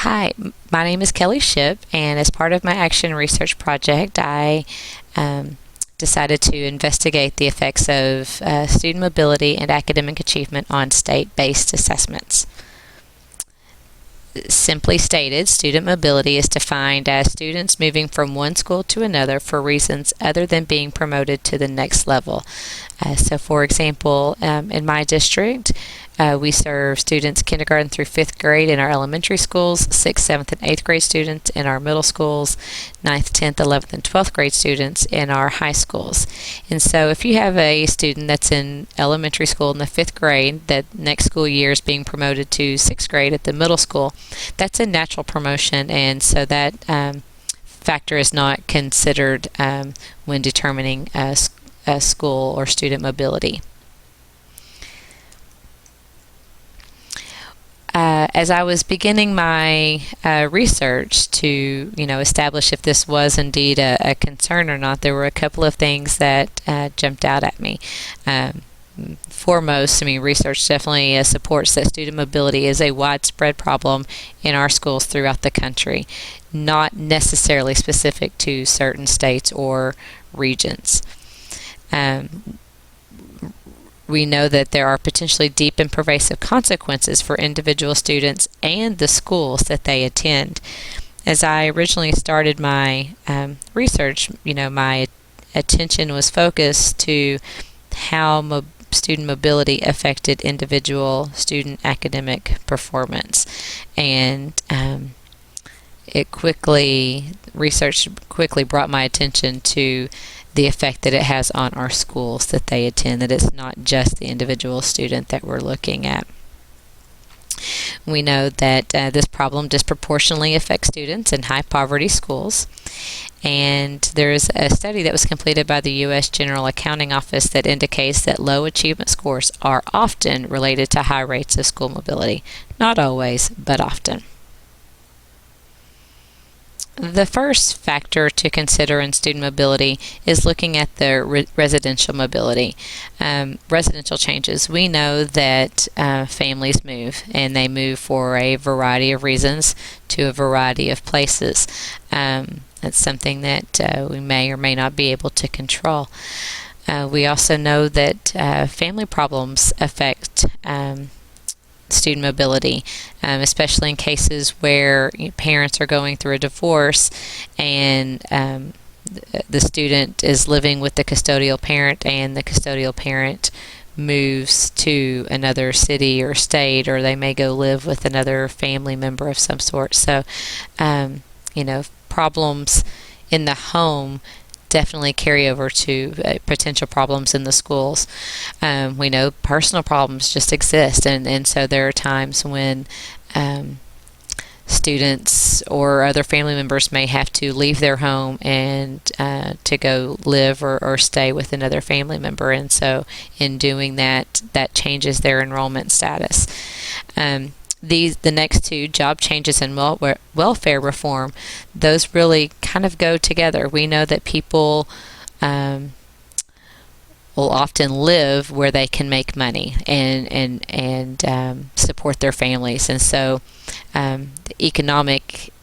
Hi, my name is Kelly Ship, and as part of my Action Research Project, I decided to investigate the effects of student mobility and academic achievement on state-based assessments. Simply stated, student mobility is defined as students moving from one school to another for reasons other than being promoted to the next level. So for example, in my district, we serve students kindergarten through 5th grade in our elementary schools, 6th, 7th, and 8th grade students in our middle schools, 9th, 10th, 11th, and 12th grade students in our high schools. And so if you have a student that's in elementary school in the 5th grade that next school year is being promoted to 6th grade at the middle school, that's a natural promotion, and so that factor is not considered when determining a school or student mobility. As I was beginning my research to, establish if this was indeed a concern or not, there were a couple of things that jumped out at me. Foremost, research definitely supports that student mobility is a widespread problem in our schools throughout the country, not necessarily specific to certain states or regions. We know that there are potentially deep and pervasive consequences for individual students and the schools that they attend. As I originally started my research, my attention was focused to how student mobility affected individual student academic performance, and research quickly brought my attention to the effect that it has on our schools that they attend, that it's not just the individual student that we're looking at. We know that this problem disproportionately affects students in high poverty schools, and there's a study that was completed by the U.S. General Accounting Office that indicates that low achievement scores are often related to high rates of school mobility. Not always, but often. The first factor to consider in student mobility is looking at the residential mobility. Residential changes. We know that families move, and they move for a variety of reasons to a variety of places. That's something that we may or may not be able to control. We also know that family problems affect student mobility, especially in cases where parents are going through a divorce and the student is living with the custodial parent, and the custodial parent moves to another city or state, or they may go live with another family member of some sort. So, problems in the home definitely carry over to potential problems in the schools. We know personal problems just exist, and so there are times when students or other family members may have to leave their home and to go live or stay with another family member, and so in doing that changes their enrollment status. The next two, job changes and welfare reform, those really kind of go together. We know that people will often live where they can make money and support their families, and so the economic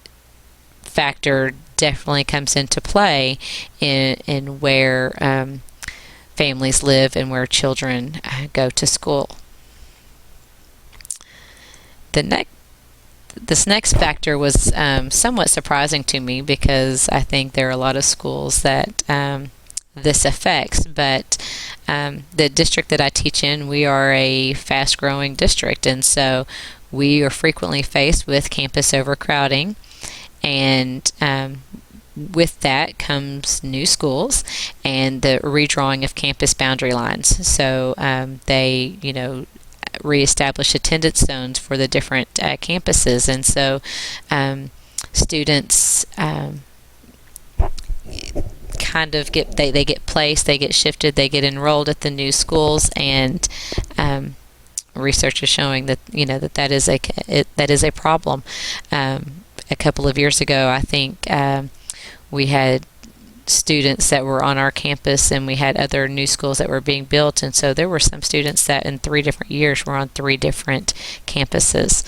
factor definitely comes into play in where families live and where children go to school. This next factor was somewhat surprising to me, because I think there are a lot of schools that this affects, but the district that I teach in, we are a fast-growing district, and so we are frequently faced with campus overcrowding, and with that comes new schools and the redrawing of campus boundary lines. So they, reestablish attendance zones for the different campuses, and so students kind of get placed, they get shifted, they get enrolled at the new schools, and research is showing that that is a problem. A couple of years ago, I think we had students that were on our campus, and we had other new schools that were being built, and so there were some students that in 3 different years were on 3 different campuses.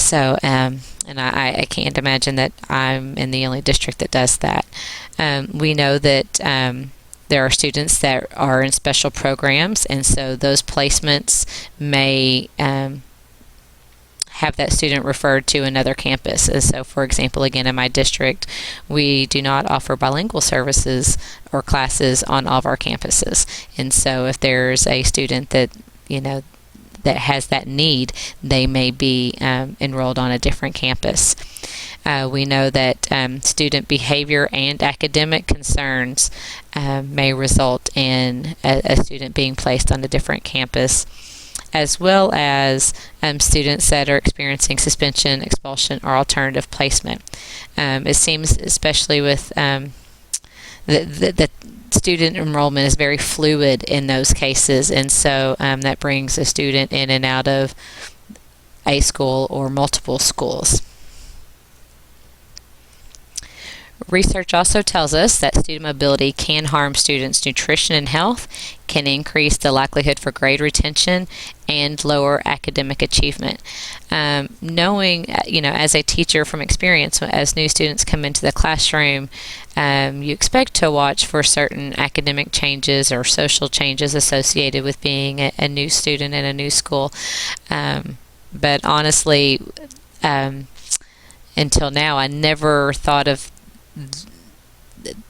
So, and I can't imagine that I'm in the only district that does that. We know that there are students that are in special programs, and so those placements may have that student referred to another campus. So, for example, again, in my district, we do not offer bilingual services or classes on all of our campuses. And so if there's a student that, that has that need, they may be enrolled on a different campus. We know that student behavior and academic concerns may result in a student being placed on a different campus, as well as students that are experiencing suspension, expulsion, or alternative placement. It seems, especially with the student enrollment is very fluid in those cases, and so that brings a student in and out of a school or multiple schools. Research also tells us that student mobility can harm students' nutrition and health, can increase the likelihood for grade retention, and lower academic achievement. Knowing, as a teacher from experience, as new students come into the classroom, you expect to watch for certain academic changes or social changes associated with being a new student in a new school. But honestly, until now, I never thought of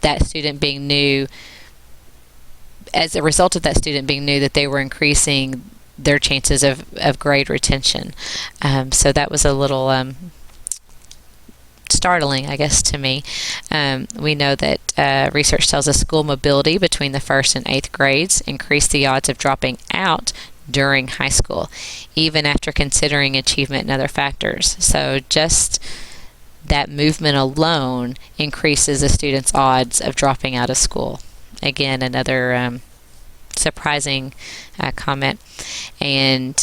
that student being new, as a result of that student being new, that they were increasing their chances of grade retention. So that was a little startling, I guess, to me. We know that research tells us school mobility between the 1st and 8th grades increase the odds of dropping out during high school, even after considering achievement and other factors. So just that movement alone increases a student's odds of dropping out of school. Again, another surprising comment. And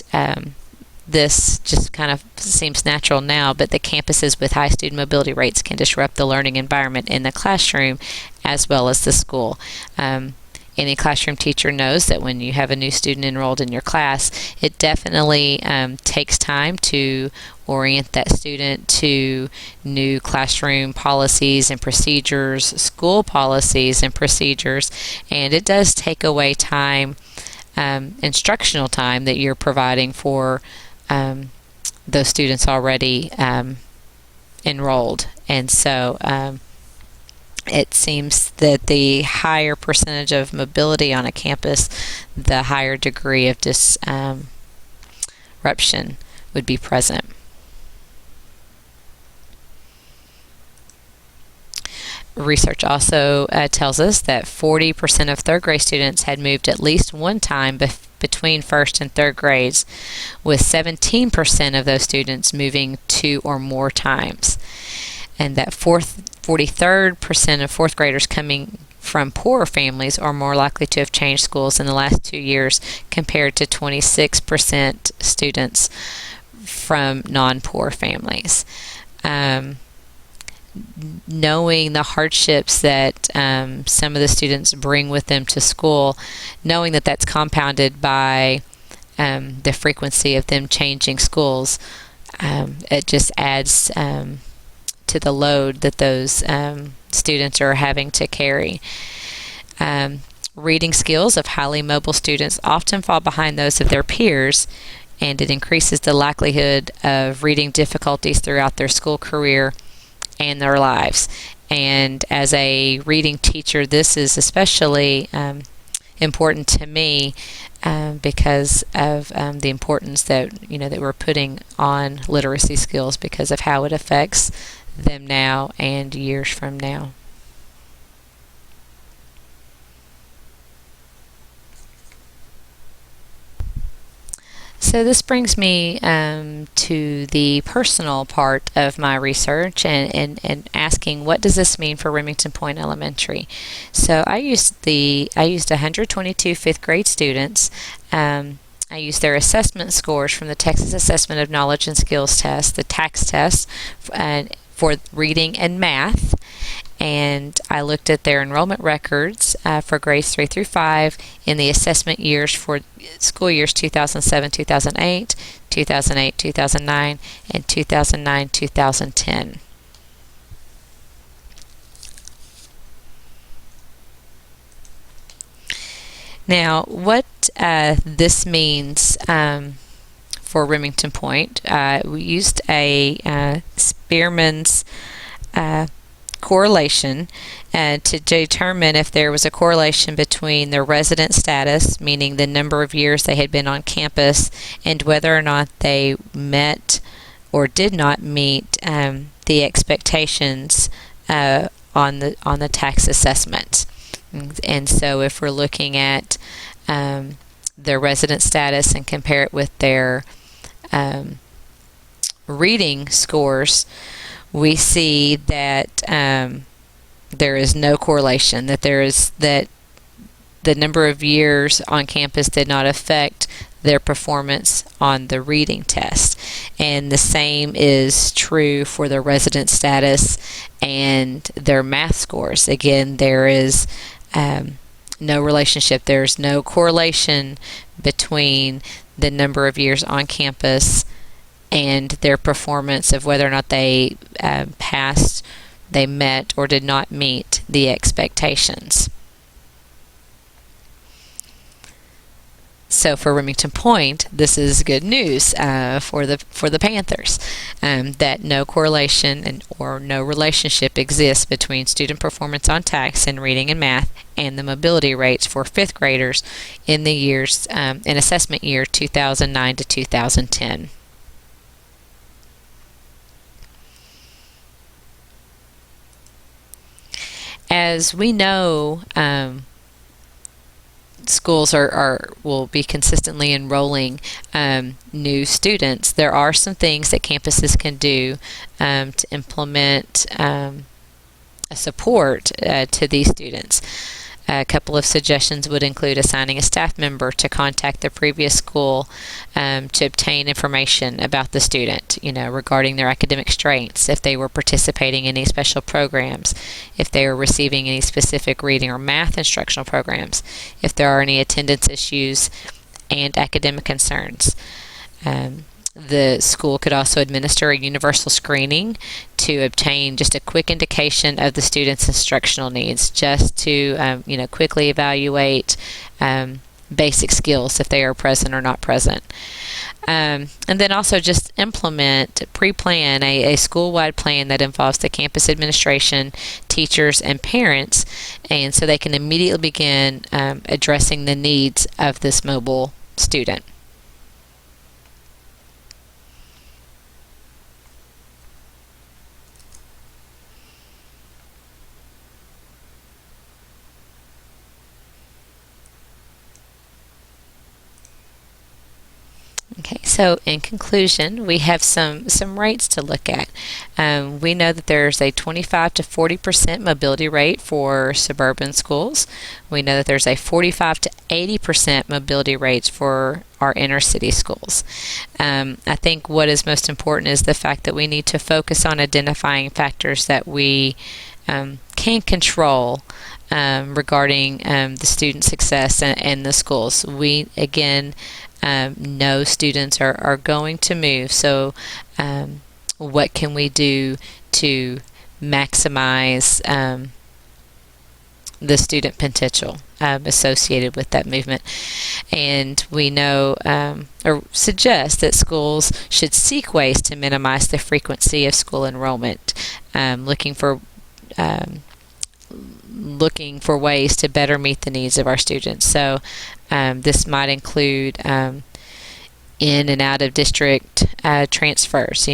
this just kind of seems natural now, but the campuses with high student mobility rates can disrupt the learning environment in the classroom as well as the school. Any classroom teacher knows that when you have a new student enrolled in your class, it definitely takes time to orient that student to new classroom policies and procedures, school policies and procedures, and it does take away time, instructional time that you're providing for those students already enrolled. And so it seems that the higher percentage of mobility on a campus, the higher degree of disruption would be present. Research also tells us that 40% of third grade students had moved at least one time between first and third grades, with 17% of those students moving 2 or more times. And that 43% of fourth graders coming from poorer families are more likely to have changed schools in the last 2 years, compared to 26% students from non-poor families. Knowing the hardships that some of the students bring with them to school, knowing that that's compounded by the frequency of them changing schools, it just adds to the load that those students are having to carry. Reading skills of highly mobile students often fall behind those of their peers, and it increases the likelihood of reading difficulties throughout their school career and their lives. And as a reading teacher, this is especially important to me because of the importance that that we're putting on literacy skills, because of how it affects them now and years from now. So this brings me to the personal part of my research and asking, what does this mean for Remington Point Elementary? So I used 122 fifth grade students. I used their assessment scores from the Texas Assessment of Knowledge and Skills test, the TAKS test, for reading and math. and I looked at their enrollment records for grades 3 through 5 in the assessment years for school years 2007, 2008, 2008, 2009, and 2009, 2010. Now, what this means for Remington Point, we used a Spearman's correlation to determine if there was a correlation between their resident status, meaning the number of years they had been on campus, and whether or not they met or did not meet the expectations on the tax assessment. And so if we're looking at their resident status and compare it with their reading scores, we see that there is no correlation, that the number of years on campus did not affect their performance on the reading test. And the same is true for their resident status and their math scores. Again, there is no relationship. There's no correlation between the number of years on campus and their performance of whether or not they passed, they met, or did not meet the expectations. So for Remington Point, this is good news for the Panthers, that no correlation or no relationship exists between student performance on tax in reading and math and the mobility rates for fifth graders in the years in assessment year 2009 to 2010. As we know, schools will be consistently enrolling new students. There are some things that campuses can do to implement a support to these students. A couple of suggestions would include assigning a staff member to contact the previous school to obtain information about the student, regarding their academic strengths, if they were participating in any special programs, if they were receiving any specific reading or math instructional programs, if there are any attendance issues and academic concerns. The school could also administer a universal screening to obtain just a quick indication of the student's instructional needs, just to quickly evaluate basic skills if they are present or not present. And then also just pre-plan a school-wide plan that involves the campus administration, teachers, and parents, and so they can immediately begin addressing the needs of this mobile student. Okay, so in conclusion, we have some rates to look at. We know that there's a 25 to 40% mobility rate for suburban schools. We know that there's a 45 to 80% mobility rates for our inner city schools. I think what is most important is the fact that we need to focus on identifying factors that we can control regarding the student success and the schools. We, again, know students are going to move, so what can we do to maximize the student potential associated with that movement? And we know or suggest that schools should seek ways to minimize the frequency of school enrollment, looking for ways to better meet the needs of our students. So this might include in and out of district transfers,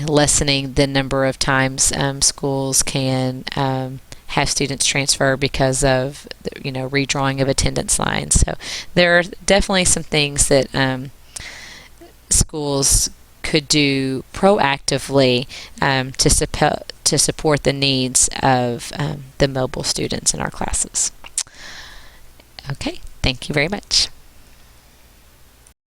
lessening the number of times schools can have students transfer because of redrawing of attendance lines. So there are definitely some things that schools could do proactively to support the needs of the mobile students in our classes. Okay, thank you very much.